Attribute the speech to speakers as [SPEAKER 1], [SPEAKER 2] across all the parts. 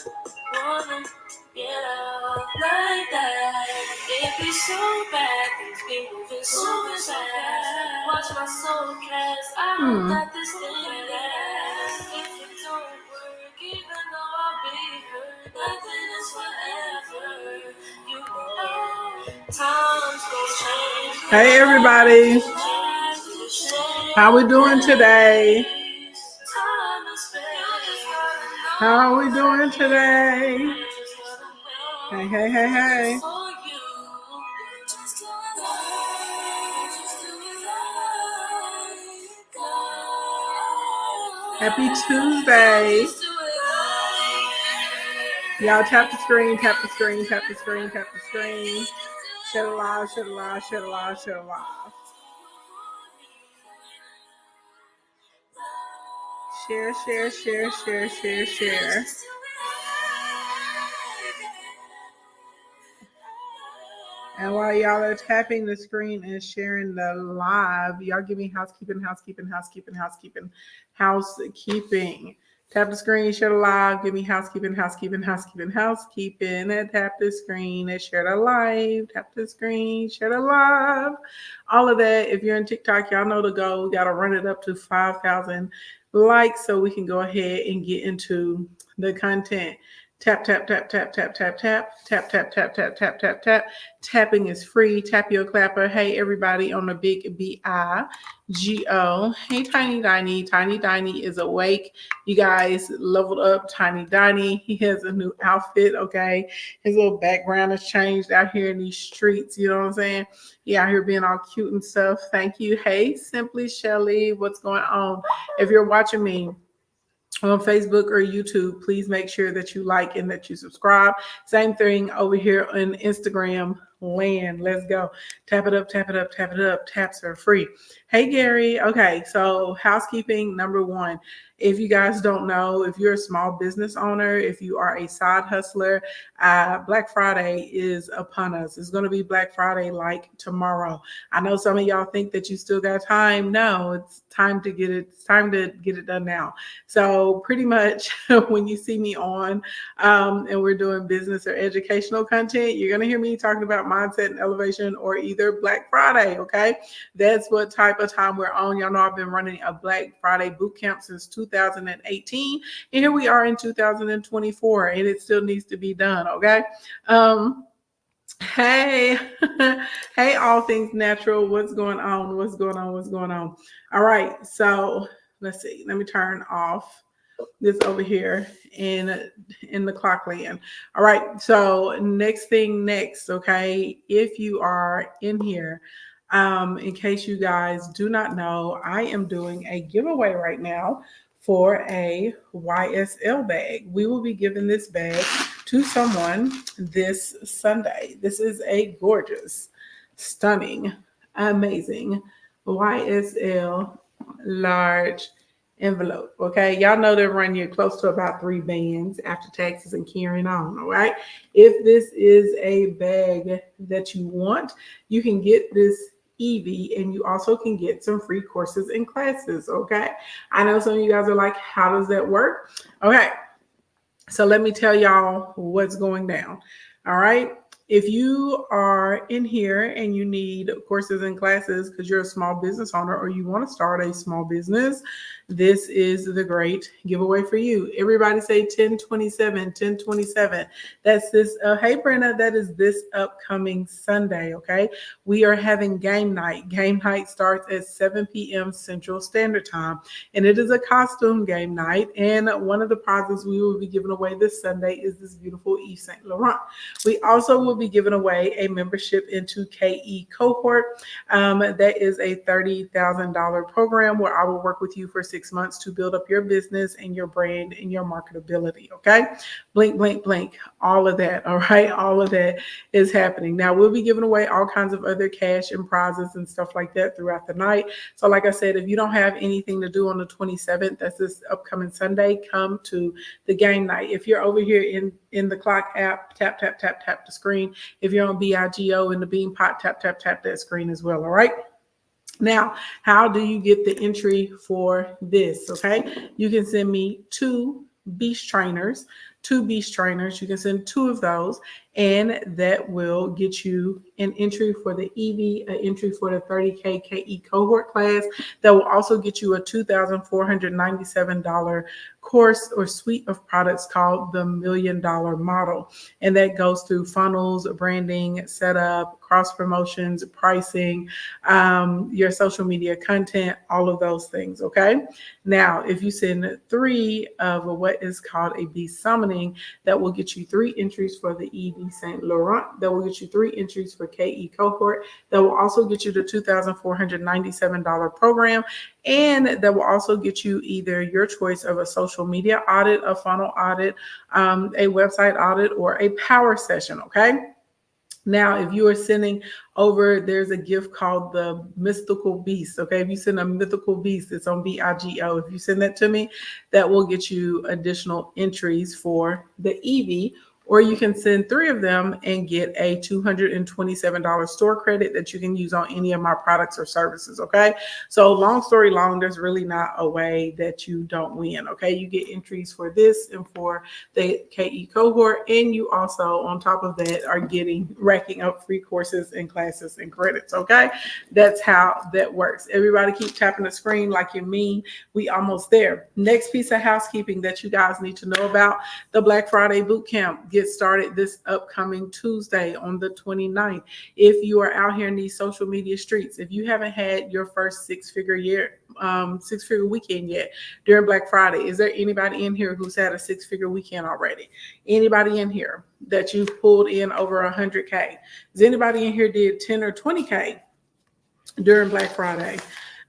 [SPEAKER 1] Wanna get out like that. It be so bad, things be moving so fast. Watch my soul cast. I hope that this thing lasts. If it don't work, even though I'll be hurt, nothing is forever. You know, times go change. Hey everybody, how we doing today? How are we doing today? Hey, hey, hey, hey. Happy Tuesday. Y'all tap the screen, tap the screen, tap the screen, tap the screen. Share it live, share it live, share it live, share it live. Share, share, share, share, share, share. And while y'all are tapping the screen and sharing the live, y'all give me housekeeping. Tap the screen, share the live, give me housekeeping. And tap the screen and share the live. Tap the screen, share the live. All of that. If you're in TikTok, y'all know the goal. We got to run it up to 5,000 likes so we can go ahead and get into the content. Tap, tap, tap, tap, tap, tap, tap, tap, tap, tap, tap, tap, tap, tap. Tapping is free. Tap your clapper. Hey, everybody on the big BIGO. Hey, Tiny Diny. Tiny Diny is awake. You guys leveled up Tiny Diny. He has a new outfit, okay? His little background has changed out here in these streets. You know what I'm saying? He out here being all cute and stuff. Thank you. Hey, Simply Shelly. What's going on? If you're watching me on Facebook or YouTube, please make sure that you like and that you subscribe. Same thing over here on Instagram land. Let's go. Tap it up, tap it up, tap it up. Taps are free. Hey, Gary. Okay, so housekeeping number one. If you guys don't know, if you're a small business owner, if you are a side hustler, Black Friday is upon us. It's going to be Black Friday like tomorrow. I know some of y'all think that you still got time. No, it's time to get it. It's time to get it done now. So pretty much when you see me on and we're doing business or educational content, you're going to hear me talking about mindset and elevation or either Black Friday. Okay. That's what type of time we're on. Y'all know I've been running a Black Friday boot camp since 2018. And here we are in 2024 and it still needs to be done. Okay. Hey, hey, all things natural. What's going on? What's going on? What's going on? All right. So let's see. Let me turn off this over here in the clock land. All right. So next thing next. Okay. If you are in here, in case you guys do not know, I am doing a giveaway right now for a YSL bag. We will be giving this bag to someone this Sunday. This is a gorgeous, stunning, amazing YSL large envelope. Okay, y'all know they run you close to about 3 bands after taxes and carrying on. All right, if this is a bag that you want, you can get this Evie, and you also can get some free courses and classes. Okay, I know some of you guys are like, how does that work? Okay, so let me tell y'all what's going down. All right. If you are in here and you need courses and classes because you're a small business owner or you want to start a small business, this is the great giveaway for you. Everybody say 1027, 1027. That's this. Hey, Brenna, that is this upcoming Sunday. Okay. We are having game night. Game night starts at 7 p.m. Central Standard Time. And it is a costume game night. And one of the prizes we will be giving away this Sunday is this beautiful Yves Saint Laurent. We also will be giving away a membership into KE Cohort. That is a $30,000 program where I will work with you for 6 months to build up your business and your brand and your marketability. Okay. Blink, blink, blink. All of that. All right. All of that is happening. Now we'll be giving away all kinds of other cash and prizes and stuff like that throughout the night. So like I said, if you don't have anything to do on the 27th, that's this upcoming Sunday, come to the game night. If you're over here in the clock app, tap, tap, tap, tap the screen. If you're on BIGO in the Beanpot, tap, tap, tap that screen as well. All right. Now, how do you get the entry for this? Okay. You can send me 2 Beast Trainers 2 beast trainers. You can send 2 of those, and that will get you an entry for the EV, an entry for the 30K KE cohort class. That will also get you a $2,497 course or suite of products called the $1 Million Model. And that goes through funnels, branding, setup, cross promotions, pricing, your social media content, all of those things. Okay. Now, if you send 3 of what is called a beast summoning, that will get you 3 entries for the EV Saint Laurent. That will get you 3 entries for KE cohort. That will also get you the $2,497 program. And that will also get you either your choice of a social media audit, a funnel audit, a website audit, or a power session. Okay. Now, if you are sending over, there's a gift called the Mystical Beast. Okay. If you send a Mythical Beast, it's on BIGO. If you send that to me, that will get you additional entries for the EV. Or you can send 3 of them and get a $227 store credit that you can use on any of my products or services. Okay. So long story long, there's really not a way that you don't win. Okay. You get entries for this and for the KE cohort. And you also, on top of that, are racking up free courses and classes and credits. Okay. That's how that works. Everybody keep tapping the screen like you mean. We almost there. Next piece of housekeeping that you guys need to know about: the Black Friday boot camp gets started this upcoming Tuesday on the 29th. If you are out here in these social media streets, if you haven't had your first six-figure weekend yet during Black Friday, is there anybody in here who's had a 6-figure weekend already? Anybody in here that you've pulled in over 100K? Is anybody in here did 10 or 20K during Black Friday?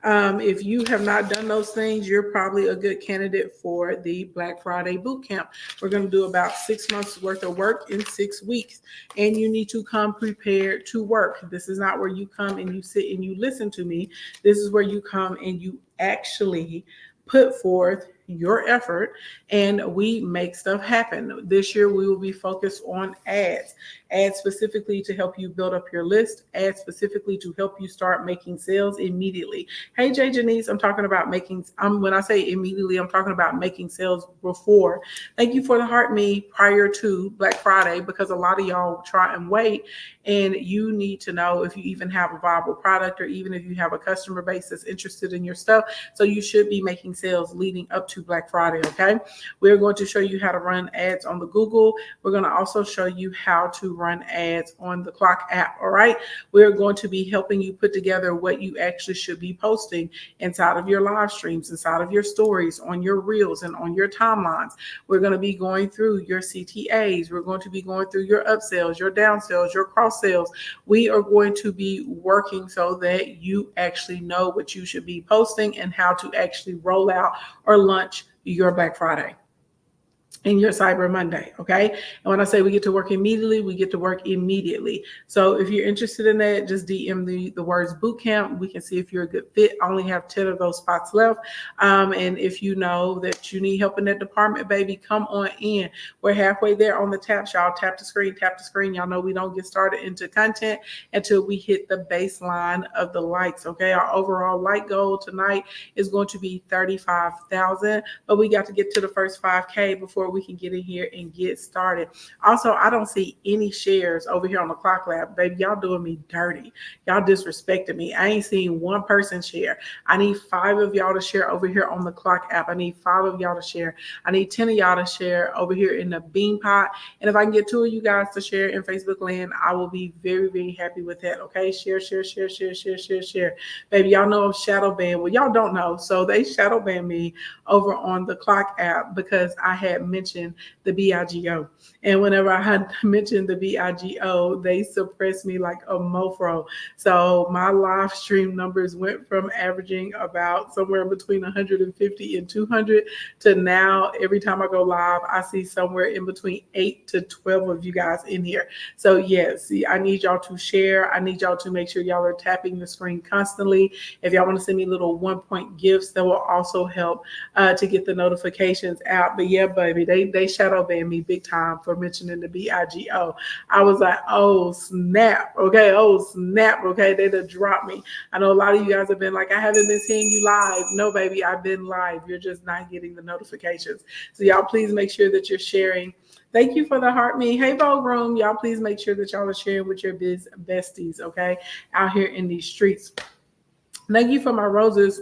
[SPEAKER 1] If you have not done those things, you're probably a good candidate for the Black Friday boot camp. We're going to do about 6 months worth of work in 6 weeks, and you need to come prepared to work. This is not where you come and you sit and you listen to me. This is where you come and you actually put forth your effort and we make stuff happen. This year we will be focused on ads specifically to help you build up your list, ads specifically to help you start making sales immediately. Hey Jay Janice, I'm talking about when I say immediately, I'm talking about making sales before. Thank you for the heart me prior to Black Friday, because a lot of y'all try and wait, and you need to know if you even have a viable product or even if you have a customer base that's interested in your stuff. So you should be making sales leading up to Black Friday. Okay. We're going to show you how to run ads on the Google. We're going to also show you how to run ads on the Clock app. All right. We're going to be helping you put together what you actually should be posting inside of your live streams, inside of your stories, on your reels, and on your timelines. We're going to be going through your CTAs. We're going to be going through your upsells, your downsells, your cross sales. We are going to be working so that you actually know what you should be posting and how to actually roll out or launch your Black Friday and your Cyber Monday. Okay. And when I say we get to work immediately, we get to work immediately. So if you're interested in that, just DM the words boot camp. We can see if you're a good fit. I only have 10 of those spots left. And if you know that you need help in that department, baby, come on in. We're halfway there on the taps, y'all. Tap the screen, tap the screen. Y'all know we don't get started into content until we hit the baseline of the likes. Okay. Our overall like goal tonight is going to be 35,000, but we got to get to the first 5K before we can get in here and get started. Also, I don't see any shares over here on the Clock Lab. Baby, y'all doing me dirty. Y'all disrespecting me. I ain't seen one person share. I need 5 of y'all to share over here on the Clock app. I need 5 of y'all to share. I need 10 of y'all to share over here in the Bean Pot. And if I can get 2 of you guys to share in Facebook land, I will be very, very happy with that. Okay, share. Baby, y'all know I'm shadow banned. Well, y'all don't know. So they shadow banned me over on the Clock app because I had mentioned the BIGO. And whenever I had mentioned the BIGO, they suppressed me like a mofro. So my live stream numbers went from averaging about somewhere between 150 and 200 to now every time I go live, I see somewhere in between 8 to 12 of you guys in here. So yes, I need y'all to share. I need y'all to make sure y'all are tapping the screen constantly. If y'all want to send me little 1-point gifts, that will also help to get the notifications out. But yeah, baby, baby, they shadow banned me big time for mentioning the BIGO. I was like, oh snap, okay, oh snap, okay, they done dropped me. I know a lot of you guys have been like, I haven't been seeing you live. No, baby, I've been live. You're just not getting the notifications. So y'all please make sure that you're sharing. Thank you for the heart me. Hey, Vogue Room. Y'all please make sure that y'all are sharing with your besties, okay, out here in these streets. Thank you for my roses.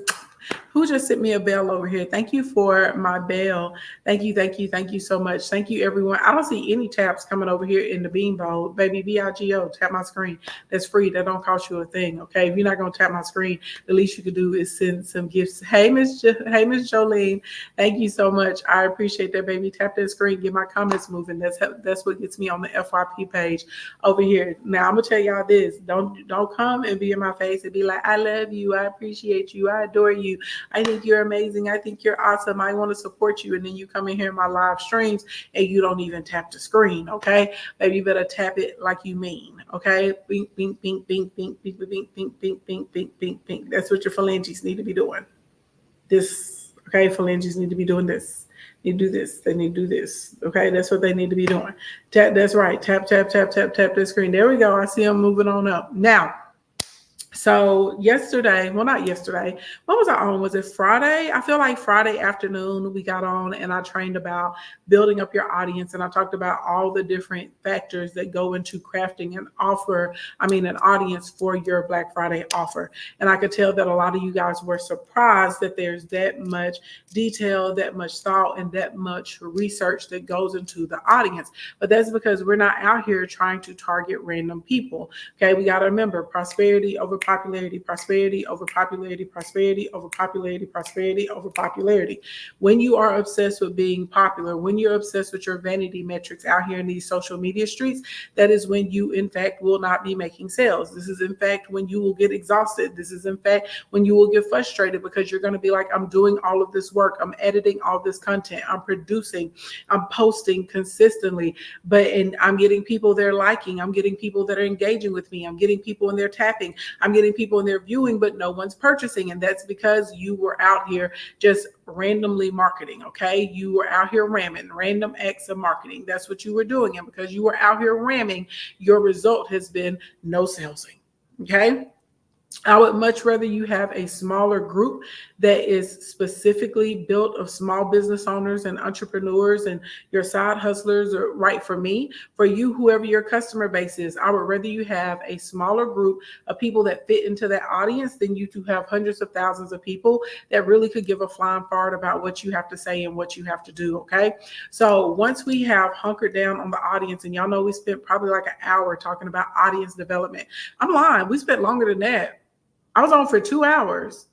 [SPEAKER 1] Who just sent me a bell over here? Thank you for my bell. Thank you so much. Thank you, everyone. I don't see any taps coming over here in the bean bowl. Baby, BIGO, tap my screen. That's free. That don't cost you a thing, okay? If you're not going to tap my screen, the least you could do is send some gifts. Hey, Miss Jolene. Thank you so much. I appreciate that, baby. Tap that screen. Get my comments moving. That's what gets me on the FYP page over here. Now, I'm going to tell y'all this. Don't come and be in my face and be like, I love you. I appreciate you. I adore you. I think you're amazing. I think you're awesome. I want to support you. And then you come in here in my live streams and you don't even tap the screen. Okay. Baby, you better tap it like you mean. Okay. Bink, bink, bink, bink, bink, bink, bink, bink, bink, bink, bink, bink, bink. That's what your phalanges need to be doing. This. Okay. Phalanges need to be doing this. They do this. They need to do this. Okay. That's what they need to be doing. Tap. That's right. Tap, tap, tap, tap, tap the screen. There we go. I see them moving on up. Now, so yesterday, well, not yesterday, what was I on? Was it Friday? I feel like Friday afternoon we got on and I trained about building up your audience. And I talked about all the different factors that go into crafting an audience for your Black Friday offer. And I could tell that a lot of you guys were surprised that there's that much detail, that much thought, and that much research that goes into the audience. But that's because we're not out here trying to target random people. Okay, we got to remember prosperity over popularity, prosperity over popularity, prosperity over popularity, prosperity over popularity. When you are obsessed with being popular, when you're obsessed with your vanity metrics out here in these social media streets, that is when you, in fact, will not be making sales. This is, in fact, when you will get exhausted. This is, in fact, when you will get frustrated because you're going to be like, I'm doing all of this work. I'm editing all this content. I'm producing. I'm posting consistently. And I'm getting people they're liking. I'm getting people that are engaging with me. I'm getting people and they're tapping. I'm getting people in there viewing, but no one's purchasing. And that's because you were out here just randomly marketing. Okay. You were out here ramming random acts of marketing. That's what you were doing. And because you were out here ramming, your result has been no salesing. Okay. I would much rather you have a smaller group that is specifically built of small business owners and entrepreneurs and your side hustlers, or right for me, for you, whoever your customer base is. I would rather you have a smaller group of people that fit into that audience than you to have hundreds of thousands of people that really could give a flying fart about what you have to say and what you have to do. Okay. So once we have hunkered down on the audience, and y'all know we spent probably like an hour talking about audience development. I'm lying. We spent longer than that. I was on for 2 hours.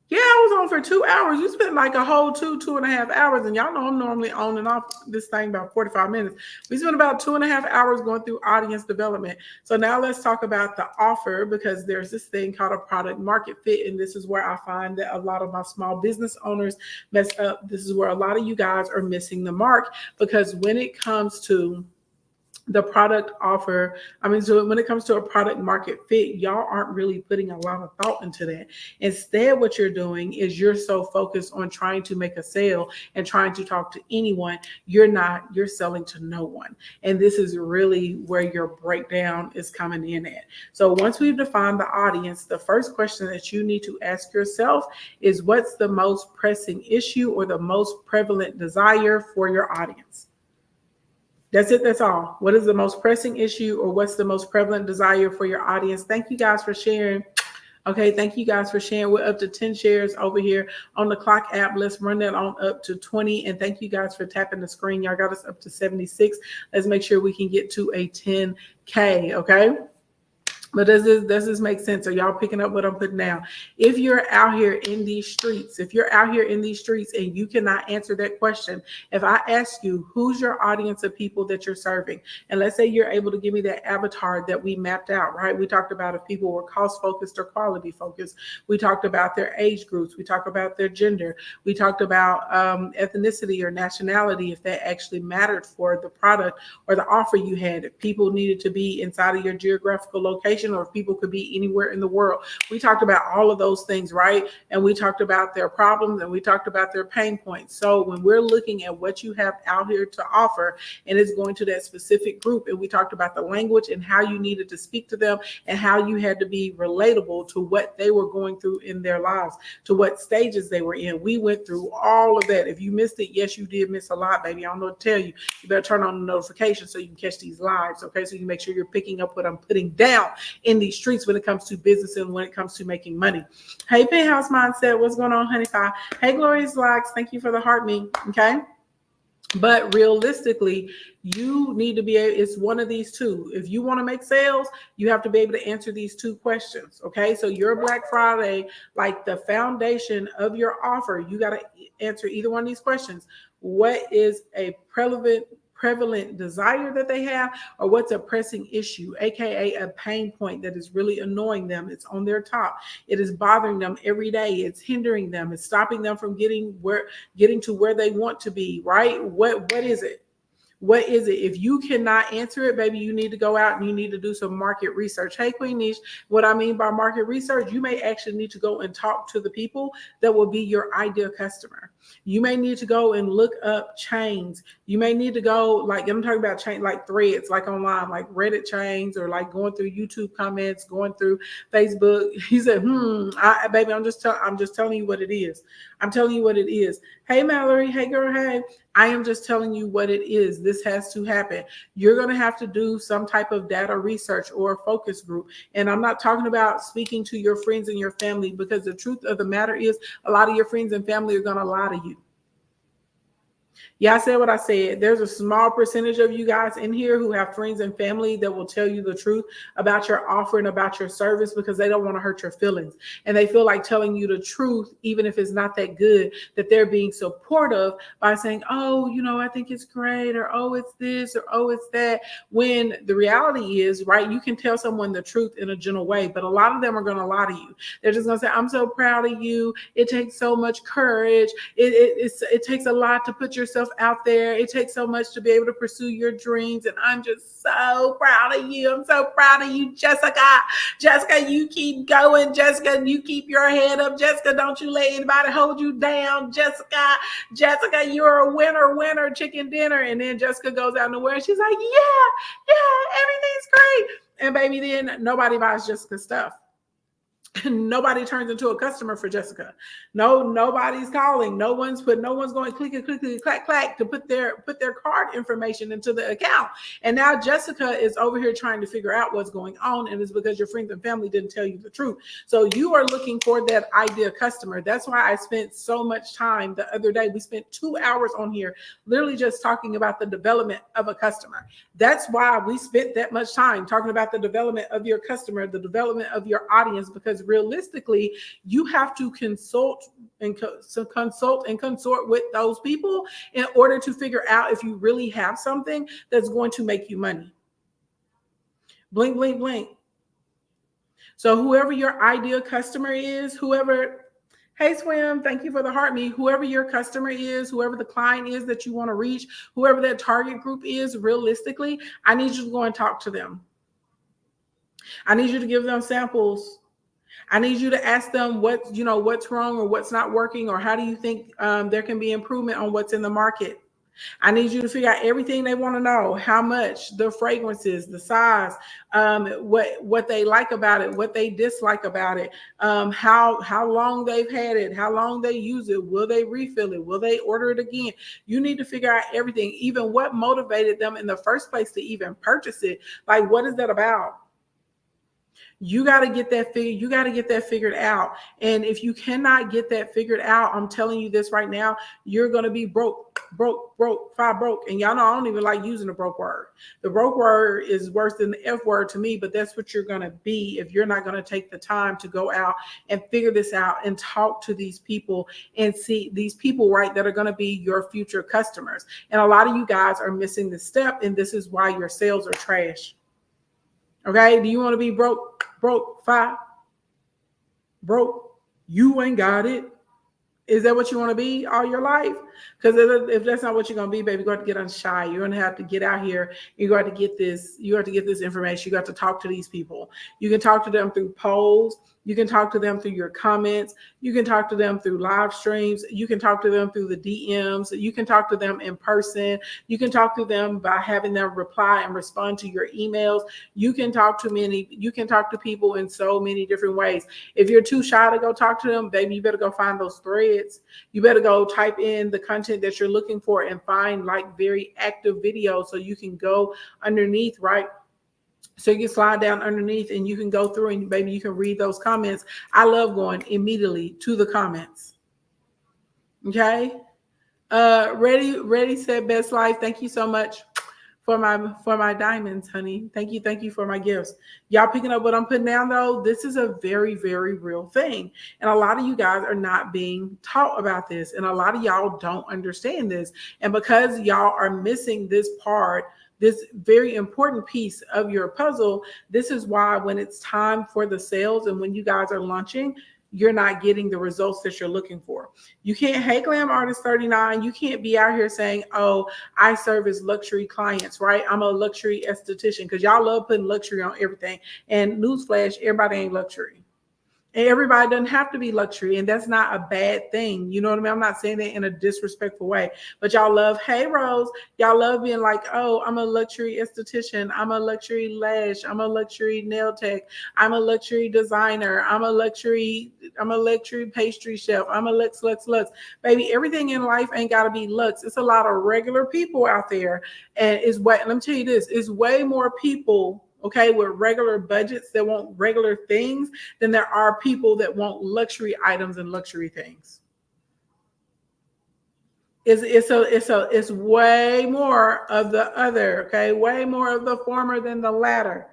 [SPEAKER 1] Yeah, I was on for 2 hours. You spent like a whole 2.5 hours. And y'all know I'm normally on and off this thing about 45 minutes. We spent about 2.5 hours going through audience development. So now let's talk about the offer, because there's this thing called a product market fit. And this is where I find that a lot of my small business owners mess up. This is where a lot of you guys are missing the mark, because when it comes to the product offer, so when it comes to a product market fit, y'all aren't really putting a lot of thought into that. Instead, what you're doing is you're so focused on trying to make a sale and trying to talk to anyone. You're selling to no one. And this is really where your breakdown is coming in at. So once we've defined the audience, the first question that you need to ask yourself is, what's the most pressing issue or the most prevalent desire for your audience? That's it. That's all. What is the most pressing issue, or what's the most prevalent desire for your audience? Thank you guys for sharing. Okay. Thank you guys for sharing. We're up to 10 shares over here on the Clock app. Let's run that on up to 20. And thank you guys for tapping the screen. Y'all got us up to 76. Let's make sure we can get to a 10K. Okay. But does this make sense? Are y'all picking up what I'm putting down? If you're out here in these streets, and you cannot answer that question, if I ask you, who's your audience of people that you're serving? And let's say you're able to give me that avatar that we mapped out, right? We talked about if people were cost focused or quality focused. We talked about their age groups. We talked about their gender. We talked about ethnicity or nationality, if that actually mattered for the product or the offer you had. If people needed to be inside of your geographical location, location, or if people could be anywhere in the world. We talked about all of those things, right? And we talked about their problems and we talked about their pain points. So when we're looking at what you have out here to offer, and it's going to that specific group, and we talked about the language and how you needed to speak to them and how you had to be relatable to what they were going through in their lives, to what stages they were in. We went through all of that. If you missed it, yes, you did miss a lot, baby. I don't know what to tell you. You better turn on the notifications so you can catch these lives, okay? So you make sure you're picking up what I'm putting down in these streets when it comes to business and when it comes to making money. Hey, Penthouse Mindset, what's going on, honey pie? Hey, Glorious Locks, thank you for the heart me, okay? But realistically, you need to be able, it's one of these two. If you want to make sales, you have to be able to answer these two questions. Okay. So your Black Friday, like the foundation of your offer, you got to answer either one of these questions. What is a prevalent desire that they have, or what's a pressing issue, aka a pain point that is really annoying them? It's on their top. It is bothering them every day. It's hindering them. It's stopping them from getting to where they want to be, right? What is it? What is it? If you cannot answer it, baby, you need to go out and you need to do some market research. Hey, Queen Niche, what I mean by market research, you may actually need to go and talk to the people that will be your ideal customer. You may need to go and look up chains. You may need to go, like, I'm talking about chain, like threads, like online, like Reddit chains, or like going through YouTube comments, going through Facebook. He said, baby, I'm just telling you what it is. I'm telling you what it is. Hey, Mallory. Hey, girl. Hey, I am just telling you what it is. This has to happen. You're going to have to do some type of data research or a focus group. And I'm not talking about speaking to your friends and your family, because the truth of the matter is a lot of your friends and family are going to lie to you. Yeah, I said what I said. There's a small percentage of you guys in here who have friends and family that will tell you the truth about your offer and about your service, because they don't want to hurt your feelings. And they feel like telling you the truth, even if it's not that good, that they're being supportive by saying, oh, I think it's great, or oh, it's this, or oh, it's that. When the reality is, right, you can tell someone the truth in a gentle way, but a lot of them are going to lie to you. They're just going to say, I'm so proud of you. It takes so much courage. It takes a lot to put yourself out there. It takes so much to be able to pursue your dreams. And I'm just so proud of you. I'm so proud of you, Jessica. Jessica, you keep going. Jessica, you keep your head up. Jessica, don't you let anybody hold you down. Jessica, you're a winner, chicken dinner. And then Jessica goes out nowhere and she's like, yeah, everything's great. And baby, then nobody buys Jessica's stuff. Nobody turns into a customer for Jessica. Nobody's calling. No one's going click, clack to put their card information into the account. And now Jessica is over here trying to figure out what's going on, and it's because your friends and family didn't tell you the truth. So you are looking for that ideal customer. That's why I spent so much time the other day. We spent 2 hours on here literally just talking about the development of a customer. That's why we spent that much time talking about the development of your customer, the development of your audience, because realistically, you have to consult and consort with those people in order to figure out if you really have something that's going to make you money. Blink, blink, blink. So whoever your ideal customer is, hey, Swim, thank you for the heart me. Whoever your customer is, whoever the client is that you want to reach, whoever that target group is, realistically, I need you to go and talk to them. I need you to give them samples. I need you to ask them what's wrong or what's not working, or how do you think there can be improvement on what's in the market. I need you to figure out everything they want to know: how much, the fragrances, the size, what they like about it, what they dislike about it, how long they've had it, how long they use it, will they refill it, will they order it again. You need to figure out everything, even what motivated them in the first place to even purchase it. Like, what is that about? You got to get that figured. You got to get that figured out. And if you cannot get that figured out, I'm telling you this right now, you're going to be broke. And y'all know I don't even like using the broke word. The broke word is worse than the F word to me, but that's what you're going to be if you're not going to take the time to go out and figure this out and talk to these people and see these people, right, that are going to be your future customers. And a lot of you guys are missing this step, and this is why your sales are trash. Okay, do you want to be broke? Broke, you ain't got it. Is that what you want to be all your life? Because if that's not what you're going to be, baby, you're going to get unshy. You're going to have to get out here. You're going to get this. You have to get this information. You got to talk to these people. You can talk to them through polls. You can talk to them through your comments. You can talk to them through live streams. You can talk to them through the DMs. You can talk to them in person. You can talk to them by having them reply and respond to your emails. You can talk to people in so many different ways. If you're too shy to go talk to them, baby, you better go find those threads. You better go type in the content that you're looking for and find like very active videos so you can go underneath, right? So you can slide down underneath and you can go through and baby, you can read those comments. I love going immediately to the comments. Okay. Ready, set, best life. Thank you so much for my diamonds, honey. Thank you for my gifts. Y'all picking up what I'm putting down though? This is a very, very real thing. And a lot of you guys are not being taught about this. And a lot of y'all don't understand this. And because y'all are missing this part, this very important piece of your puzzle, this is why when it's time for the sales and when you guys are launching, you're not getting the results that you're looking for. You can't, hey, Glam Artist 39, you can't be out here saying, oh, I service luxury clients, right? I'm a luxury esthetician, because y'all love putting luxury on everything. And newsflash, everybody ain't luxury. And everybody doesn't have to be luxury, and that's not a bad thing. You know what I mean? I'm not saying that in a disrespectful way, but y'all love, hey, Rose, y'all love being like, oh, I'm a luxury esthetician. I'm a luxury lash. I'm a luxury nail tech. I'm a luxury designer. I'm a luxury pastry chef. I'm a lux. Baby, everything in life ain't got to be lux. It's a lot of regular people out there. And let me tell you this, it's way more people, okay, with regular budgets that want regular things than there are people that want luxury items and luxury things. It's way more of the other, okay, way more of the former than the latter.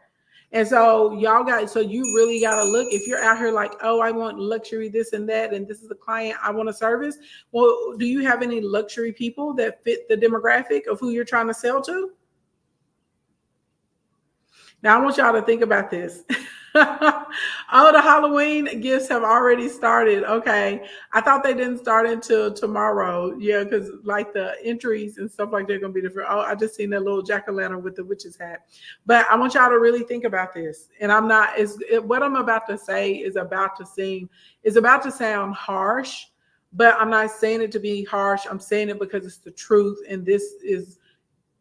[SPEAKER 1] And so you really got to look, if you're out here like, oh, I want luxury, this and that, and this is the client I want to service. Well, do you have any luxury people that fit the demographic of who you're trying to sell to? Now, I want y'all to think about this. Oh, the Halloween gifts have already started. Okay. I thought they didn't start until tomorrow. Yeah, because like the entries and stuff like they're going to be different. Oh, I just seen that little jack-o'-lantern with the witch's hat. But I want y'all to really think about this. And what I'm about to say is about to sound harsh, but I'm not saying it to be harsh. I'm saying it because it's the truth. And this is,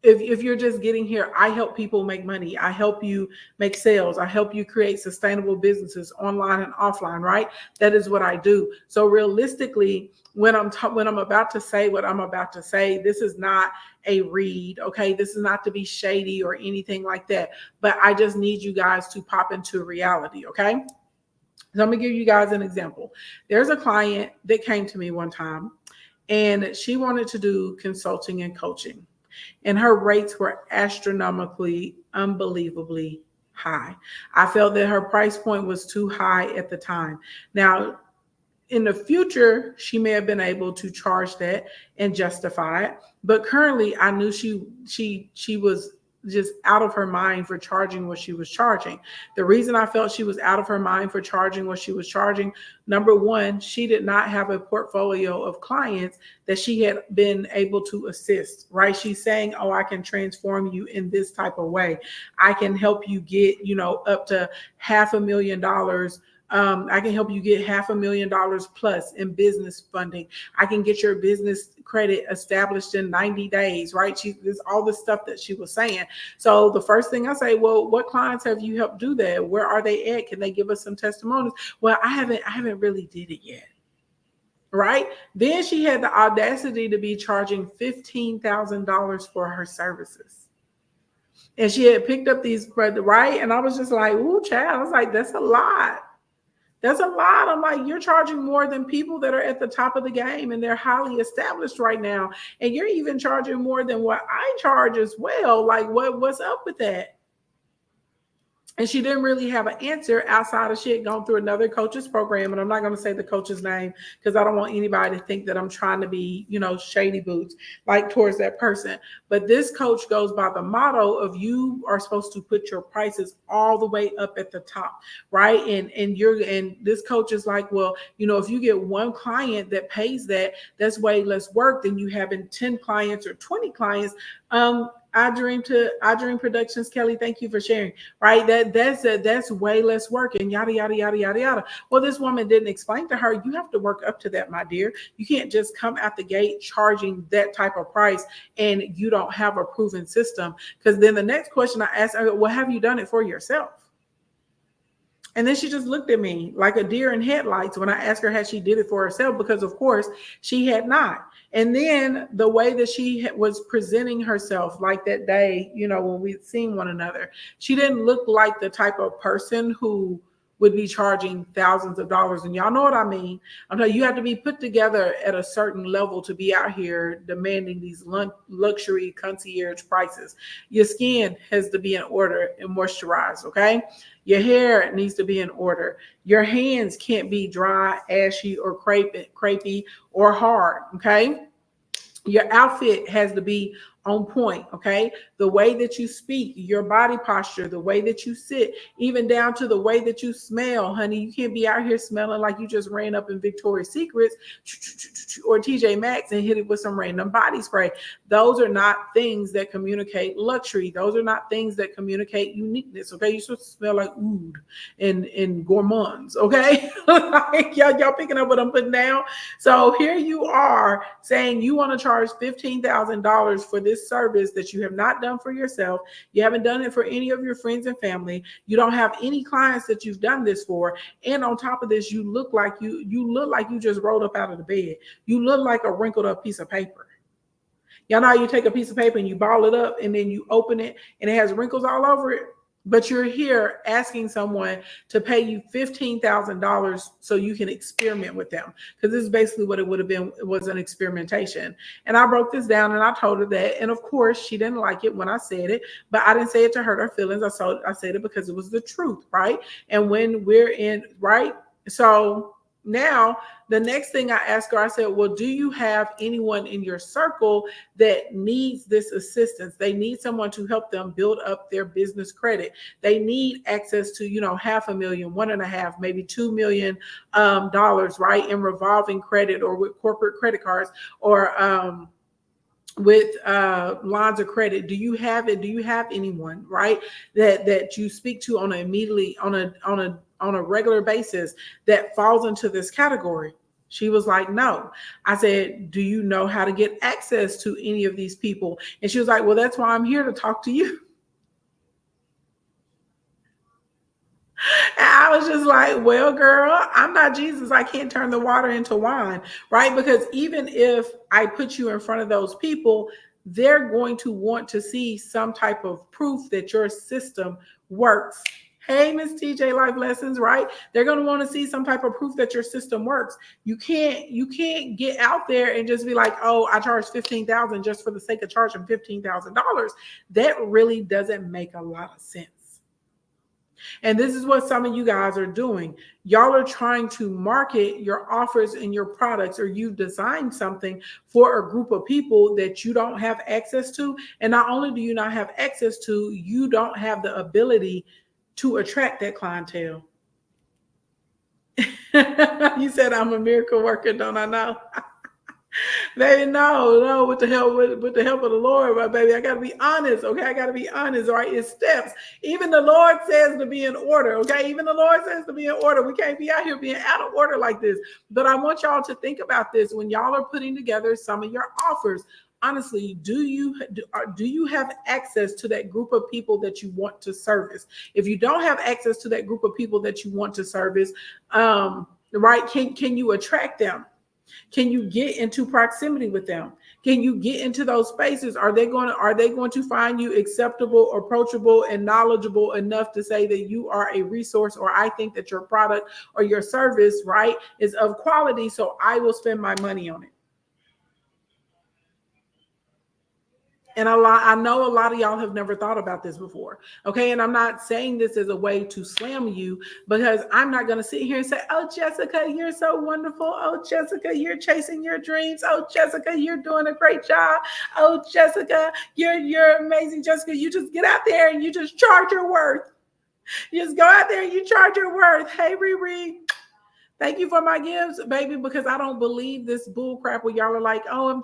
[SPEAKER 1] if you're just getting here, I help people make money. I help you make sales. I help you create sustainable businesses online and offline, right? That is what I do. So realistically, when I'm about to say what I'm about to say, this is not a read, okay? This is not to be shady or anything like that. But I just need you guys to pop into reality, okay? So I'm gonna give you guys an example. There's a client that came to me one time, and she wanted to do consulting and coaching. And her rates were astronomically, unbelievably high. I felt that her price point was too high at the time. Now, in the future, she may have been able to charge that and justify it. But currently, I knew she was just out of her mind for charging what she was charging. The reason I felt she was out of her mind for charging what she was charging, number one, she did not have a portfolio of clients that she had been able to assist, right? She's saying, oh, I can transform you in this type of way. I can help you get, up to $500,000. I can help you get $500,000 plus in business funding. I can get your business credit established in 90 days, right? There's all the stuff that she was saying. So the first thing I say, well, what clients have you helped do that? Where are they at? Can they give us some testimonies? Well, I haven't really did it yet. Right? Then she had the audacity to be charging $15,000 for her services. And she had picked up these, right? And I was just like, ooh, child. I was like, that's a lot. That's a lot. I'm like, you're charging more than people that are at the top of the game and they're highly established right now. And you're even charging more than what I charge as well. Like, what's up with that? And she didn't really have an answer outside of she had gone through another coach's program. And I'm not going to say the coach's name because I don't want anybody to think that I'm trying to be, shady boots like towards that person. But this coach goes by the motto of you are supposed to put your prices all the way up at the top, right? And this coach is like, well, if you get one client that pays that's way less work than you having 10 clients or 20 clients. I Dream Productions, Kelly, thank you for sharing. Right, that's way less work and yada yada yada yada yada. Well, this woman didn't explain to her you have to work up to that, my dear. You can't just come out the gate charging that type of price and you don't have a proven system. Because then the next question I asked her, well, have you done it for yourself? And then she just looked at me like a deer in headlights when I asked her had she did it for herself, because of course she had not. And then the way that she was presenting herself like that day, when we'd seen one another, she didn't look like the type of person who would be charging thousands of dollars. And y'all know what I mean. I'm telling you, you have to be put together at a certain level to be out here demanding these luxury concierge prices. Your skin has to be in order and moisturized, okay? Your hair needs to be in order. Your hands can't be dry, ashy, or crepey or hard, okay? Your outfit has to be on point, okay? The way that you speak, your body posture, the way that you sit, even down to the way that you smell, honey. You can't be out here smelling like you just ran up in Victoria's Secrets or TJ Maxx and hit it with some random body spray. Those are not things that communicate luxury. Those are not things that communicate uniqueness, okay? You're supposed to smell like oud and gourmands, okay? Like, y'all picking up what I'm putting down? So here you are saying you want to charge $15,000 for this service that you have not done for yourself. You haven't done it for any of your friends and family. You don't have any clients that you've done this for. And on top of this, you look like you just rolled up out of the bed. You look like a wrinkled up piece of paper. Y'all know how you take a piece of paper and you ball it up and then you open it and it has wrinkles all over it? But you're here asking someone to pay you $15,000 so you can experiment with them. Because this is basically what it would have been. It was an experimentation. And I broke this down and I told her that. And of course, she didn't like it when I said it. But I didn't say it to hurt her feelings. I said it because it was the truth, right? And when we're in, right? So now, the next thing I asked her, I said, well, do you have anyone in your circle that needs this assistance? They need someone to help them build up their business credit. They need access to, $500,000, 1.5, maybe $2 million, right, in revolving credit or with corporate credit cards or with lines of credit. Do you have it? Do you have anyone, right, that you speak to on a regular basis that falls into this category? She was like, no. I said, do you know how to get access to any of these people? And she was like, well, that's why I'm here to talk to you. And I was just like, well, girl, I'm not Jesus. I can't turn the water into wine, right? Because even if I put you in front of those people, they're going to want to see some type of proof that your system works. Hey, Miss TJ Life Lessons, right? They're going to want to see some type of proof that your system works. You can't get out there and just be like, oh, I charge $15,000 just for the sake of charging $15,000. That really doesn't make a lot of sense. And this is what some of you guys are doing. Y'all are trying to market your offers and your products, or you've designed something for a group of people that you don't have access to. And not only do you not have access to, you don't have the ability to attract that clientele. You said I'm a miracle worker, don't I know? Baby, no, with the help of the Lord, my baby. I gotta be honest, okay? I gotta be honest, right? It's steps. Even the Lord says to be in order, okay? Even the Lord says to be in order. We can't be out here being out of order like this. But I want y'all to think about this when y'all are putting together some of your offers. Honestly, do you have access to that group of people that you want to service? If you don't have access to that group of people that you want to service, right? Can you attract them? Can you get into proximity with them? Can you get into those spaces? Are they going to find you acceptable, approachable, and knowledgeable enough to say that you are a resource, or I think that your product or your service, right, is of quality, so I will spend my money on it? And I know a lot of y'all have never thought about this before. Okay. And I'm not saying this as a way to slam you, because I'm not going to sit here and say, oh, Jessica, you're so wonderful. Oh, Jessica, you're chasing your dreams. Oh, Jessica, you're doing a great job. Oh, Jessica, you're amazing. Jessica, you just get out there and you just charge your worth. You just go out there and you charge your worth. Hey, Riri. Thank you for my gifts, baby, because I don't believe this bull crap where y'all are like, oh,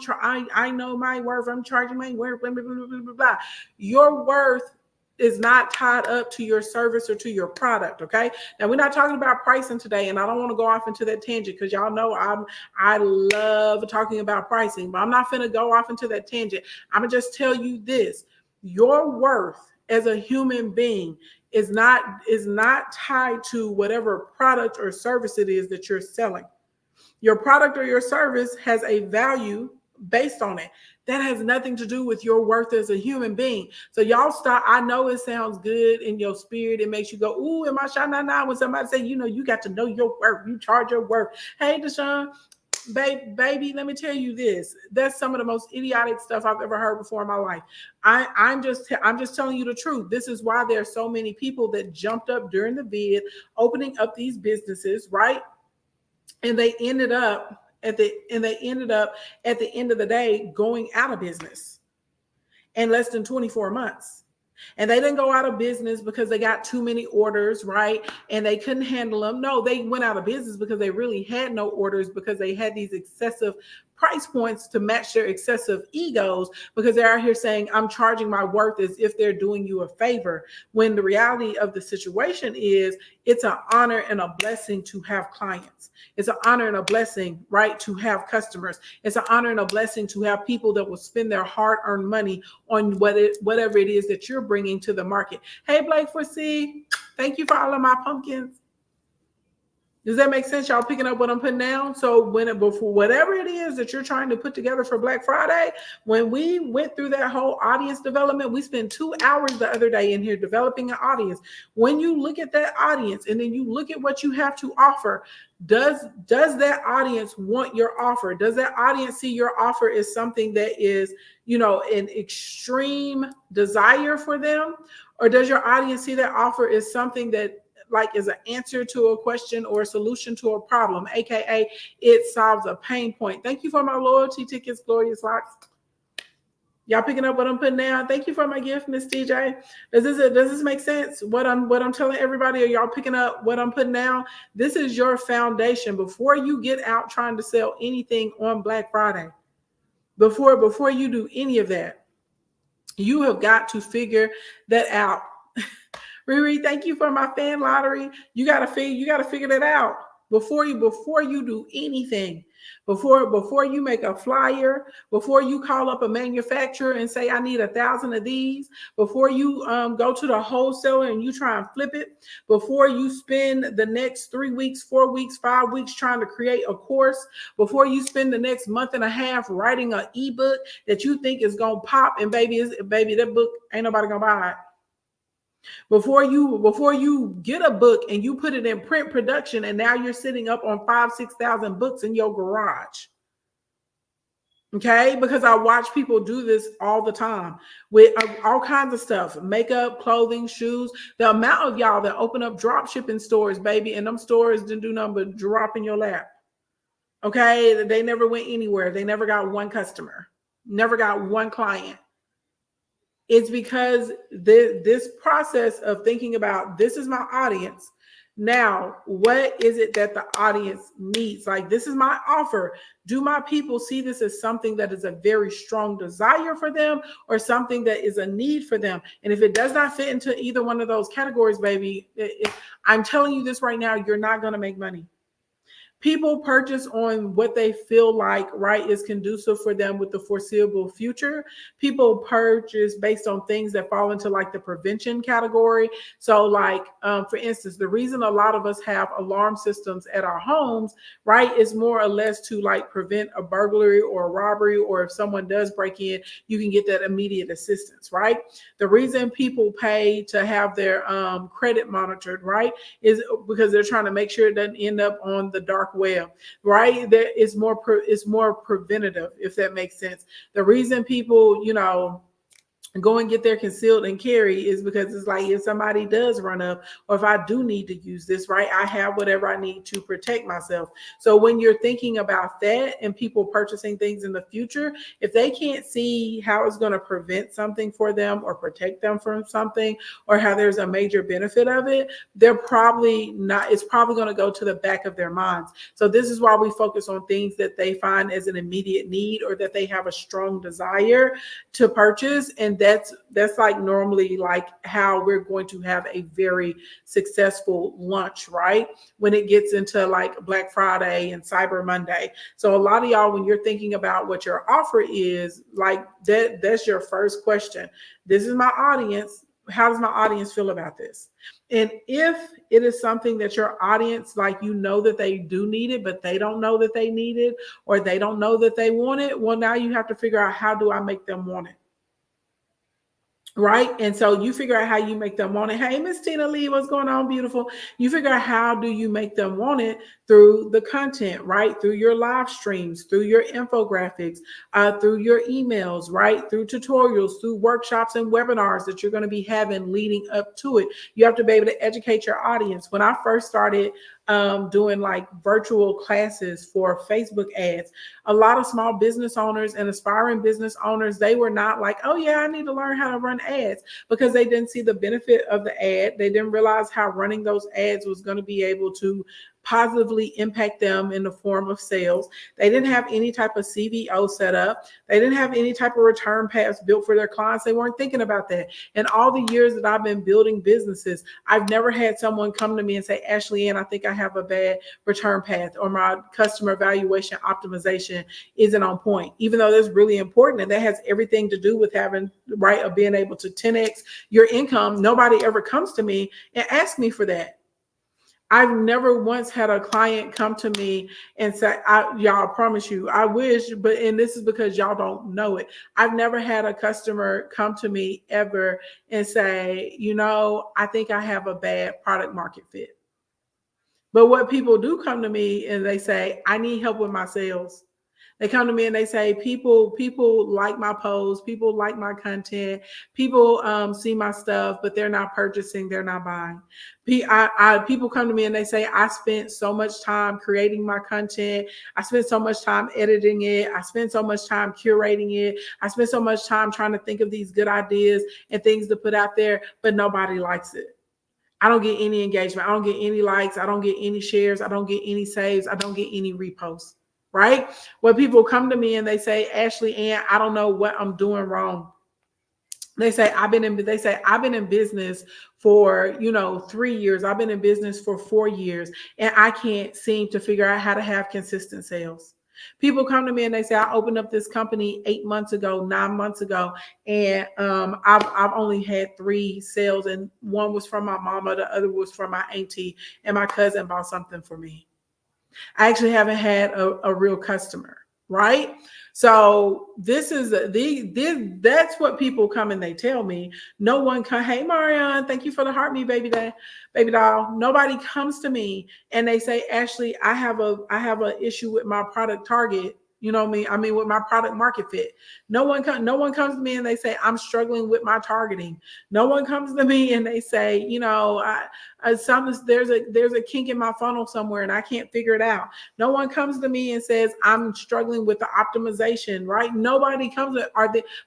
[SPEAKER 1] I know my worth. I'm charging my worth, blah, blah, blah, blah, blah, blah. Your worth is not tied up to your service or to your product, okay? Now, we're not talking about pricing today, and I don't want to go off into that tangent because y'all know I love talking about pricing, but I'm not finna go off into that tangent. I'm gonna just tell you this. Your worth as a human being is not tied to whatever product or service it is that you're selling. Your product or your service has a value based on it. That has nothing to do with your worth as a human being. So y'all stop. I know it sounds good in your spirit. It makes you go, ooh, am I shy? Nah. When somebody say, you got to know your worth. You charge your worth. Hey, Deshaun, baby, let me tell you this. That's some of the most idiotic stuff I've ever heard before in my life. I'm just telling you the truth. This is why there are so many people that jumped up during the vid, opening up these businesses, right? And they ended up at the end of the day going out of business in less than 24 months. And they didn't go out of business because they got too many orders, right? And they couldn't handle them. No, they went out of business because they really had no orders, because they had these excessive price points to match their excessive egos, because they're out here saying, I'm charging my worth as if they're doing you a favor. When the reality of the situation is, it's an honor and a blessing to have clients. It's an honor and a blessing, right, to have customers. It's an honor and a blessing to have people that will spend their hard-earned money on whatever it is that you're bringing to the market. Hey, Blake Foresee, thank you for all of my pumpkins. Does that make sense? Y'all picking up what I'm putting down? So before whatever it is that you're trying to put together for Black Friday, when we went through that whole audience development, we spent 2 hours the other day in here developing an audience. When you look at that audience and then you look at what you have to offer, does that audience want your offer? Does that audience see your offer as something that is, an extreme desire for them? Or does your audience see that offer as something that is an answer to a question or a solution to a problem, aka it solves a pain point? Thank you for my loyalty tickets, Glorious Locks. Y'all picking up what I'm putting down? Thank you for my gift, Miss TJ. Does this make sense? What I'm telling everybody? Are y'all picking up what I'm putting down? This is your foundation before you get out trying to sell anything on Black Friday. Before you do any of that, you have got to figure that out. Riri, thank you for my fan lottery. You gotta figure that out before you do anything. Before you make a flyer, before you call up a manufacturer and say, I need 1,000 of these, before you go to the wholesaler and you try and flip it, before you spend the next 3 weeks, 4 weeks, 5 weeks trying to create a course, before you spend the next month and a half writing an ebook that you think is gonna pop, and baby, that book ain't nobody gonna buy it. Before you get a book and you put it in print production, and now you're sitting up on 5,000-6,000 books in your garage. Okay, because I watch people do this all the time with all kinds of stuff: makeup, clothing, shoes. The amount of y'all that open up drop shipping stores, baby, and them stores didn't do nothing but drop in your lap. Okay, they never went anywhere. They never got one customer, never got one client. It's because this process of thinking about, this is my audience. Now, what is it that the audience needs? This is my offer. Do my people see this as something that is a very strong desire for them, or something that is a need for them? And if it does not fit into either one of those categories, baby, I'm telling you this right now, you're not going to make money. People purchase on what they feel like, right, is conducive for them with the foreseeable future. People purchase based on things that fall into the prevention category. So for instance, the reason a lot of us have alarm systems at our homes, right, is more or less to prevent a burglary or a robbery, or if someone does break in, you can get that immediate assistance, right? The reason people pay to have their credit monitored, right, is because they're trying to make sure it doesn't end up on the dark web, right? It's more preventative, if that makes sense. The reason people, go and get their concealed and carry is because it's like if somebody does run up or if I do need to use this, right, I have whatever I need to protect myself. So when you're thinking about that and people purchasing things in the future, if they can't see how it's going to prevent something for them or protect them from something or how there's a major benefit of it, they're probably not, it's probably going to go to the back of their minds. So this is why we focus on things that they find as an immediate need or that they have a strong desire to purchase. And that's like normally like how we're going to have a very successful launch, right? When it gets into like Black Friday and Cyber Monday. So a lot of y'all, when you're thinking about what your offer is, like that's your first question. This is my audience. How does my audience feel about this? And if it is something that your audience, like, you know that they do need it, but they don't know that they need it, or they don't know that they want it, well, now you have to figure out, how do I make them want it? Right. And so you figure out how you make them want it. Hey, Miss Tina Lee, what's going on? Beautiful. You figure out how do you make them want it through the content, right? Through your live streams, through your infographics, through your emails, right? Through tutorials, through workshops and webinars that you're going to be having leading up to it. You have to be able to educate your audience. When I first started doing like virtual classes for Facebook ads, a lot of small business owners and aspiring business owners, they were not like, oh yeah, I need to learn how to run ads, because they didn't see the benefit of the ad. They didn't realize how running those ads was going to be able to positively impact them in the form of sales. They didn't have any type of CVO set up. They didn't have any type of return paths built for their clients. They weren't thinking about that. And all the years that I've been building businesses, I've never had someone come to me and say, Ashley Ann, I think I have a bad return path, or my customer evaluation optimization isn't on point, even though that's really important. And that has everything to do with having, right, of being able to 10x your income. Nobody ever comes to me and asks me for that. I've never once had a client come to me and say, y'all, I promise you, I wish, but, and this is because y'all don't know it. I've never had a customer come to me ever and say, you know, I think I have a bad product market fit. But what people do come to me and they say, I need help with my sales. They come to me and they say, people like my posts, people like my content, people see my stuff, but they're not purchasing, they're not buying. People come to me and they say, I spent so much time creating my content. I spent so much time editing it. I spent so much time curating it. I spent so much time trying to think of these good ideas and things to put out there, but nobody likes it. I don't get any engagement. I don't get any likes. I don't get any shares. I don't get any saves. I don't get any reposts. Right? When people come to me and they say, Ashley Ann, I don't know what I'm doing wrong. They say I've been in business for 3 years. I've been in business for 4 years, and I can't seem to figure out how to have consistent sales. People come to me and they say, I opened up this company 8 months ago, 9 months ago, and I've only had 3 sales, and one was from my mama, the other was from my auntie, and my cousin bought something for me. I actually haven't had a real customer, right? So this is that's what people come and they tell me. No one come, hey Marianne, thank you for the heart me, baby doll. Nobody comes to me and they say, Ashley, I have a issue with my product target. You know what I mean? With my product market fit. No one comes to me and they say, I'm struggling with my targeting. No one comes to me and they say, there's a kink in my funnel somewhere and I can't figure it out. No one comes to me and says, I'm struggling with the optimization, right? Nobody comes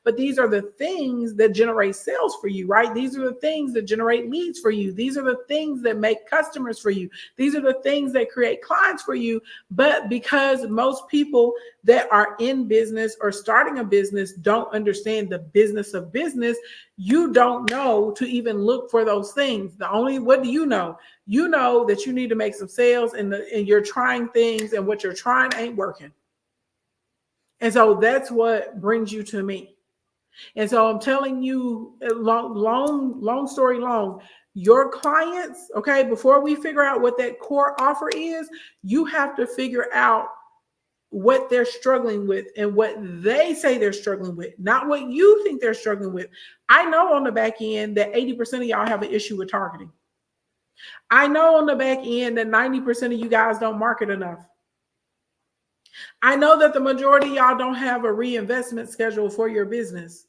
[SPEAKER 1] but these are the things that generate sales for you, right? These are the things that generate leads for you. These are the things that make customers for you. These are the things that create clients for you. But because most people that are in business or starting a business don't understand the business of business, you don't know to even look for those things. What do you know? You know that you need to make some sales and you're trying things and what you're trying ain't working. And so that's what brings you to me. And so I'm telling you, long story long, your clients, okay, before we figure out what that core offer is, you have to figure out what they're struggling with and what they say they're struggling with, not what you think they're struggling with. I know on the back end that 80% of y'all have an issue with targeting. I know on the back end that 90% of you guys don't market enough. I know that the majority of y'all don't have a reinvestment schedule for your business.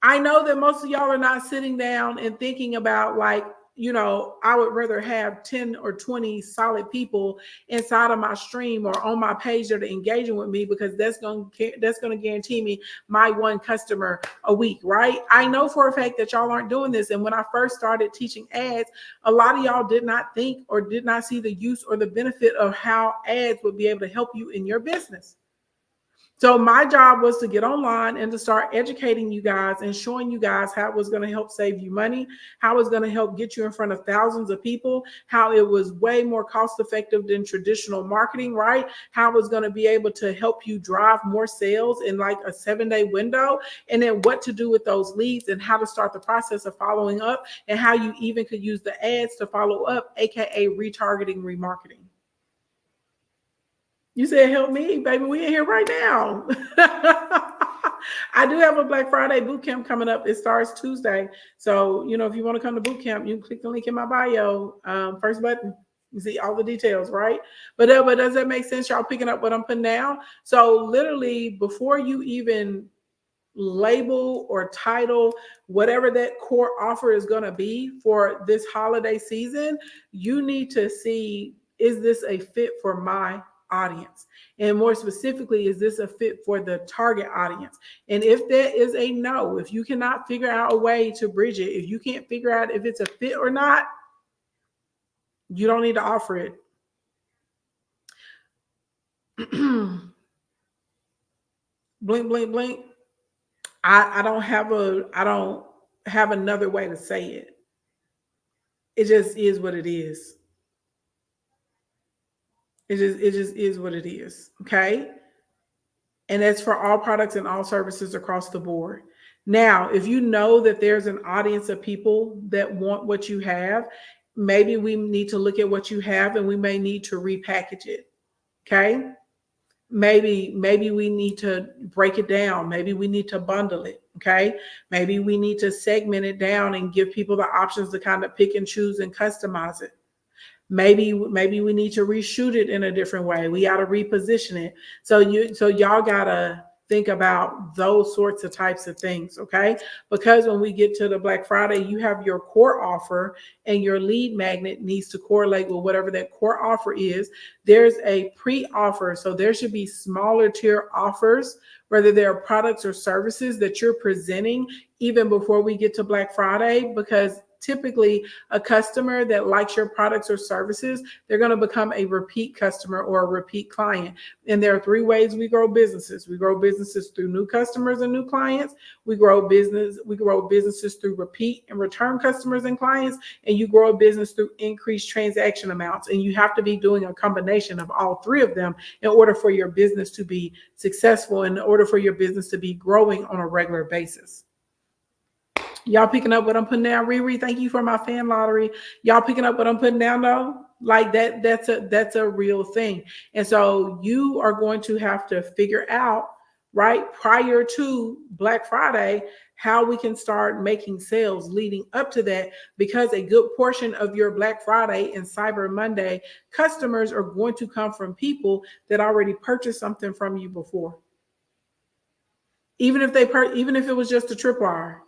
[SPEAKER 1] I know that most of y'all are not sitting down and thinking about like, you know, I would rather have 10 or 20 solid people inside of my stream or on my page that are engaging with me, because that's going to guarantee me my one customer a week, right? I know for a fact that y'all aren't doing this. And when I first started teaching ads, a lot of y'all did not think or did not see the use or the benefit of how ads would be able to help you in your business. So my job was to get online and to start educating you guys and showing you guys how it was going to help save you money, how it was going to help get you in front of thousands of people, how it was way more cost effective than traditional marketing, right? How it was going to be able to help you drive more sales in like a 7-day window, and then what to do with those leads and how to start the process of following up, and how you even could use the ads to follow up, aka retargeting, remarketing. You said help me, baby. We in here right now. I do have a Black Friday boot camp coming up. It starts Tuesday. So, you know, if you want to come to boot camp, you can click the link in my bio. First button. You see all the details, right? But does that make sense? Y'all picking up what I'm putting down? So literally before you even label or title whatever that core offer is going to be for this holiday season, you need to see, is this a fit for my audience? And more specifically, is this a fit for the target audience? And if that is a no, if you cannot figure out a way to bridge it, if you can't figure out if it's a fit or not, you don't need to offer it. Blink, blink, blink. I don't have another way to say it. It just is what it is. It just is what it is. Okay. And that's for all products and all services across the board. Now, if you know that there's an audience of people that want what you have, maybe we need to look at what you have and we may need to repackage it. Okay. Maybe we need to break it down. Maybe we need to bundle it. Okay. Maybe we need to segment it down and give people the options to kind of pick and choose and customize it. Maybe we need to reshoot it in a different way. We got to reposition it. So y'all gotta think about those sorts of types of things, okay? Because when we get to the Black Friday, you have your core offer and your lead magnet needs to correlate with whatever that core offer is. There's a pre-offer. So there should be smaller tier offers, whether they're products or services that you're presenting even before we get to Black Friday, because typically a customer that likes your products or services, they're going to become a repeat customer or a repeat client. And there are 3 ways we grow businesses. We grow businesses through new customers and new clients. We grow businesses through repeat and return customers and clients. And you grow a business through increased transaction amounts. And you have to be doing a combination of all 3 of them in order for your business to be successful, in order for your business to be growing on a regular basis. Y'all picking up what I'm putting down? Riri, thank you for my fan lottery. Y'all picking up what I'm putting down though? Like that's a real thing. And so you are going to have to figure out, right, prior to Black Friday, how we can start making sales leading up to that, because a good portion of your Black Friday and Cyber Monday customers are going to come from people that already purchased something from you before. Even if it was just a tripwire.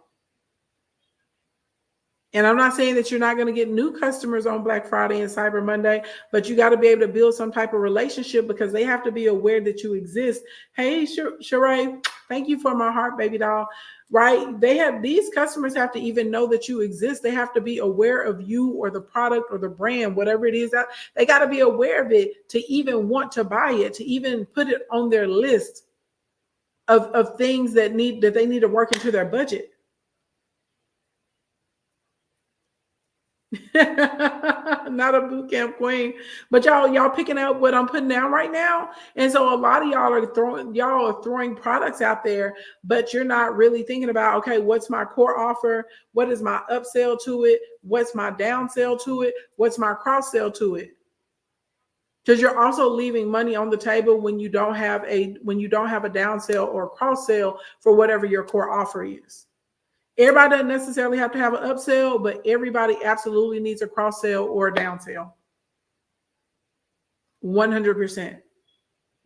[SPEAKER 1] And I'm not saying that you're not going to get new customers on Black Friday and Cyber Monday, but you got to be able to build some type of relationship, because they have to be aware that you exist. Hey, Sheree, thank you for my heart, baby doll. Right? These customers have to even know that you exist. They have to be aware of you or the product or the brand, whatever it is. They got to be aware of it to even want to buy it, to even put it on their list of things that they need to work into their budget. Not a boot camp queen, but y'all picking up what I'm putting down right now. And so a lot of y'all are throwing products out there, but you're not really thinking about, okay, what's my core offer? What is my upsell to it? What's my downsell to it? What's my cross sell to it? Because you're also leaving money on the table when you don't have a downsell or cross sell for whatever your core offer is. Everybody doesn't necessarily have to have an upsell, but everybody absolutely needs a cross sell or a down sell. 100%.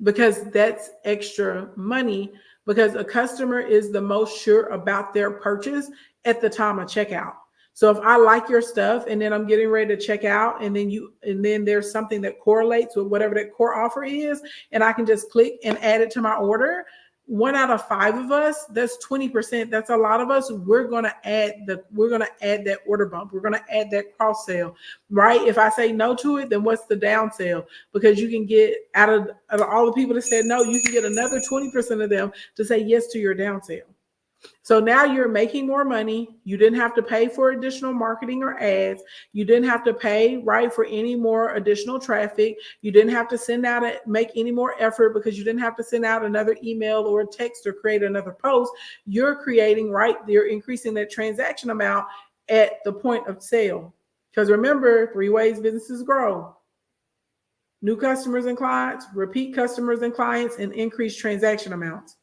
[SPEAKER 1] Because that's extra money because a customer is the most sure about their purchase at the time of checkout. So if I like your stuff and then I'm getting ready to check out, and then there's something that correlates with whatever that core offer is, and I can just click and add it to my order, 1 out of 5 of us, that's 20%. That's a lot of us. We're gonna add that order bump. We're gonna add that cross sale, right? If I say no to it, then what's the down sale? Because you can get out of all the people that said no, you can get another 20% of them to say yes to your down sale. So now you're making more money. You didn't have to pay for additional marketing or ads. You didn't have to pay, right, for any more additional traffic. You didn't have to make any more effort, because you didn't have to send out another email or a text or create another post. You're creating, right, you're increasing that transaction amount at the point of sale. Because remember, 3 ways businesses grow: new customers and clients, repeat customers and clients, and increased transaction amounts.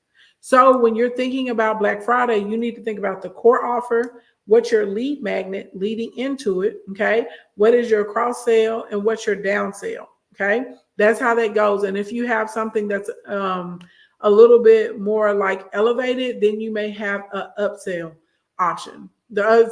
[SPEAKER 1] So when you're thinking about Black Friday, you need to think about the core offer, what's your lead magnet leading into it, okay? What is your cross sale, and what's your down sale, okay? That's how that goes. And if you have something that's a little bit more like elevated, then you may have an upsell option.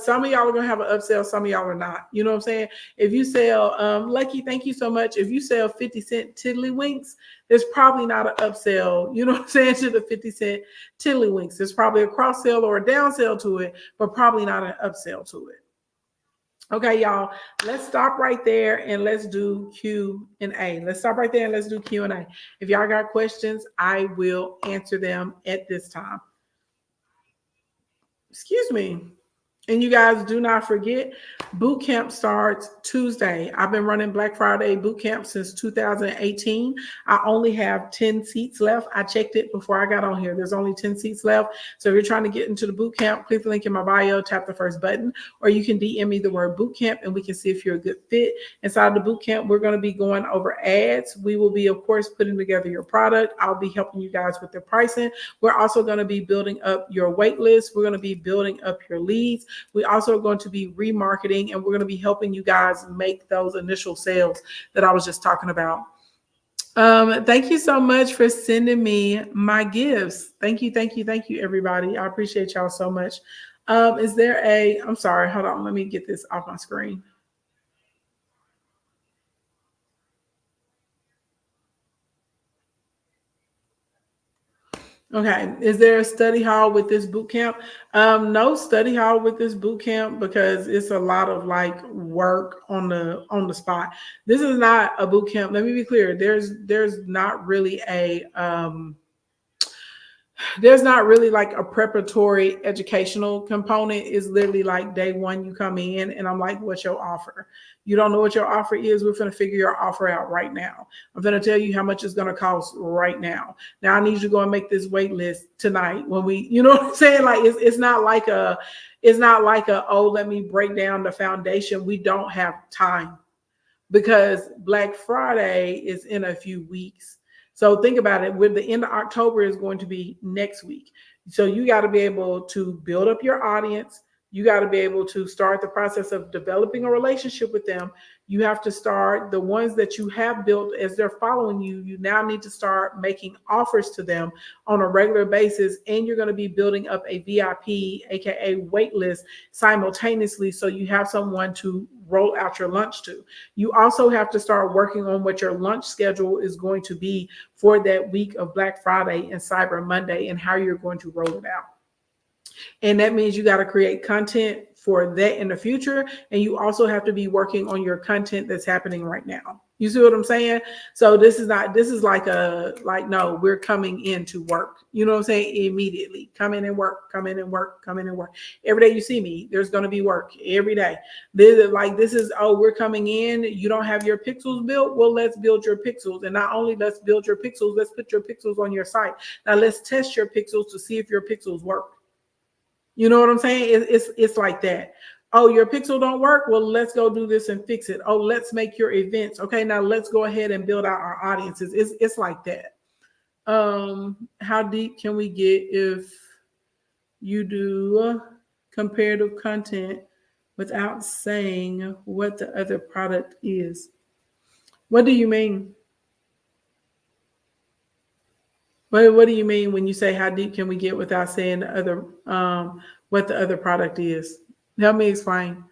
[SPEAKER 1] Some of y'all are gonna have an upsell, some of y'all are not. You know what I'm saying? If you sell, Lucky, thank you so much. If you sell 50-cent tiddlywinks, there's probably not an upsell, you know what I'm saying, to the 50-cent tiddlywinks. There's probably a cross sell or a down sell to it, but probably not an upsell to it. Okay, y'all, let's stop right there and let's do Q&A. Let's stop right there and let's do Q&A. If y'all got questions, I will answer them at this time. Excuse me. And you guys, do not forget, boot camp starts Tuesday. I've been running Black Friday boot camp since 2018. I only have 10 seats left. I checked it before I got on here. There's only 10 seats left. So if you're trying to get into the boot camp, click the link in my bio, tap the first button, or you can DM me the word boot camp and we can see if you're a good fit. Inside the boot camp, we're going to be going over ads. We will be, of course, putting together your product. I'll be helping you guys with the pricing. We're also going to be building up your wait list. We're going to be building up your leads. We also are going to be remarketing, and we're going to be helping you guys make those initial sales that I was just talking about. Thank you so much for sending me my gifts. Thank you, everybody. I appreciate y'all so much. I'm sorry, hold on. Let me get this off my screen. Okay, is there a study hall with this boot camp? No study hall with this boot camp, because it's a lot of like work on the spot. This is not a boot camp. Let me be clear. There's not really like a preparatory educational component. It's literally like day one, you come in and I'm like, what's your offer? You don't know what your offer is. We're going to figure your offer out right now. I'm going to tell you how much it's going to cost right now. Now I need you to go and make this wait list tonight when you know what I'm saying? Like, it's not like oh, let me break down the foundation. We don't have time, because Black Friday is in a few weeks. So think about it. With the end of October is going to be next week. So you got to be able to build up your audience. You got to be able to start the process of developing a relationship with them. You have to start the ones that you have built as they're following you. You now need to start making offers to them on a regular basis. And you're going to be building up a VIP, AKA wait list, simultaneously. So you have someone to roll out your lunch to. You also have to start working on what your lunch schedule is going to be for that week of Black Friday and Cyber Monday, and how you're going to roll it out. And that means you got to create content for that in the future. And you also have to be working on your content that's happening right now. You see what I'm saying? So this is no, we're coming in to work. You know what I'm saying? Immediately. Come in and work, come in and work, come in and work. Every day you see me, there's going to be work every day. We're coming in. You don't have your pixels built. Well, let's build your pixels. And not only let's build your pixels, let's put your pixels on your site. Now let's test your pixels to see if your pixels work. You know what I'm saying? It's like that. Oh, your pixel don't work? Well, let's go do this and fix it. Oh, let's make your events. Okay, now let's go ahead and build out our audiences. It's like that. How deep can we get if you do comparative content without saying what the other product is? What do you mean? But what do you mean when you say how deep can we get without saying the other what the other product is? Help me explain.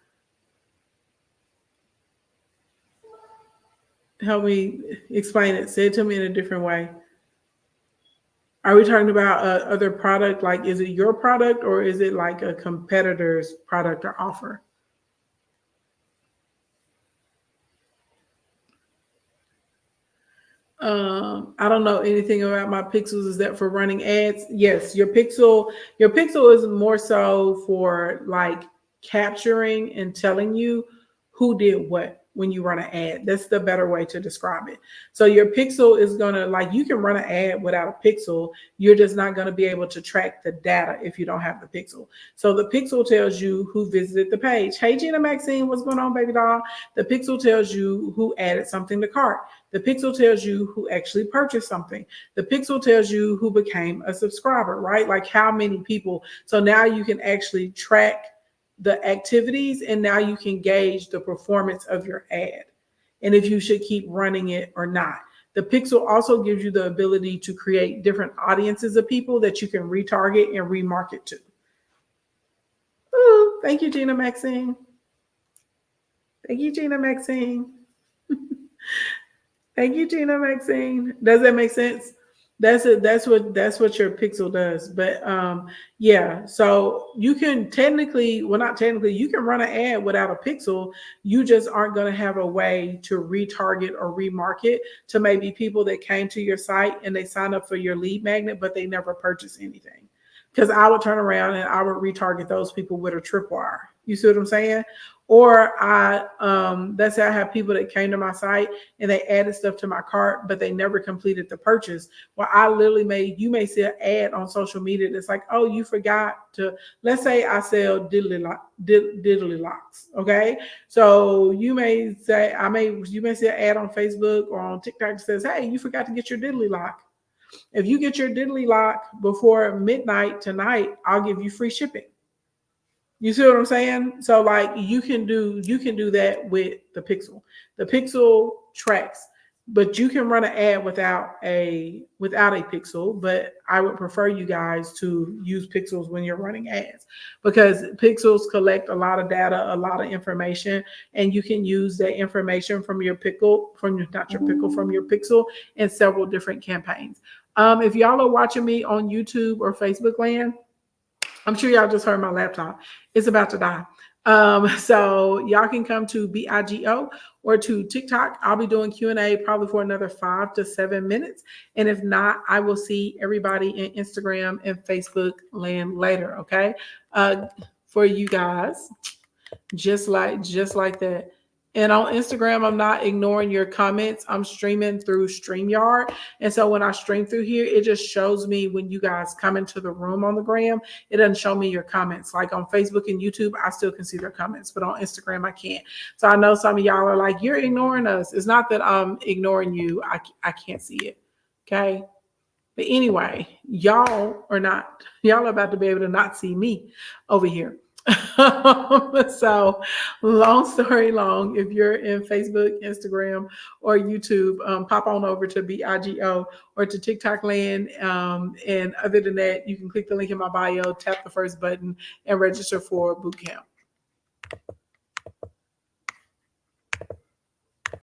[SPEAKER 1] Help me explain it. Say it to me in a different way. Are we talking about other product? Like, is it your product or is it like a competitor's product or offer? I don't know anything about my pixels. Is that for running ads? Yes, your pixel is more so for like capturing and telling you who did what when you run an ad. That's the better way to describe it. So your pixel is gonna like you can run an ad without a pixel. You're just not gonna be able to track the data if you don't have the pixel. So the pixel tells you who visited the page. Hey Gina Maxine, what's going on, baby doll? The pixel tells you who added something to cart. The pixel tells you who actually purchased something. The pixel tells you who became a subscriber, right? Like how many people. So now you can actually track the activities and now you can gauge the performance of your ad and if you should keep running it or not. The pixel also gives you the ability to create different audiences of people that you can retarget and remarket to. Ooh, thank you, Gina Maxine. Thank you, Gina Maxine. Thank you, Gina Maxine. Does that make sense? That's it. That's what your pixel does. But yeah, so you can technically, well, not technically, you can run an ad without a pixel. You just aren't going to have a way to retarget or remarket to maybe people that came to your site and they signed up for your lead magnet, but they never purchased anything. Because I would turn around and I would retarget those people with a tripwire. You see what I'm saying? Or let's say I have people that came to my site and they added stuff to my cart, but they never completed the purchase. Well, I literally you may see an ad on social media that's like, oh, you forgot to, let's say I sell diddly locks. Okay. So you may say, you may see an ad on Facebook or on TikTok that says, hey, you forgot to get your diddly lock. If you get your diddly lock before midnight tonight, I'll give you free shipping. You see what I'm saying? So like you can do that with the pixel. The pixel tracks, but you can run an ad without a pixel. But I would prefer you guys to use pixels when you're running ads because pixels collect a lot of data, a lot of information, and you can use that information from your from your pixel in several different campaigns. If y'all are watching me on YouTube or Facebook land, I'm sure y'all just heard my laptop. It's about to die. So y'all can come to BIGO or to TikTok. I'll be doing Q&A probably for another 5 to 7 minutes. And if not, I will see everybody in Instagram and Facebook land later. Okay. For you guys, just like that. And on Instagram, I'm not ignoring your comments. I'm streaming through StreamYard. And so when I stream through here, it just shows me when you guys come into the room on the gram. It doesn't show me your comments. Like on Facebook and YouTube, I still can see their comments, but on Instagram, I can't. So I know some of y'all are like, you're ignoring us. It's not that I'm ignoring you. I can't see it. Okay. But anyway, y'all are about to be able to not see me over here. So long story long, if you're in Facebook, Instagram, or YouTube, pop on over to BIGO or to TikTok land. And other than that, you can click the link in my bio, tap the first button, and register for bootcamp.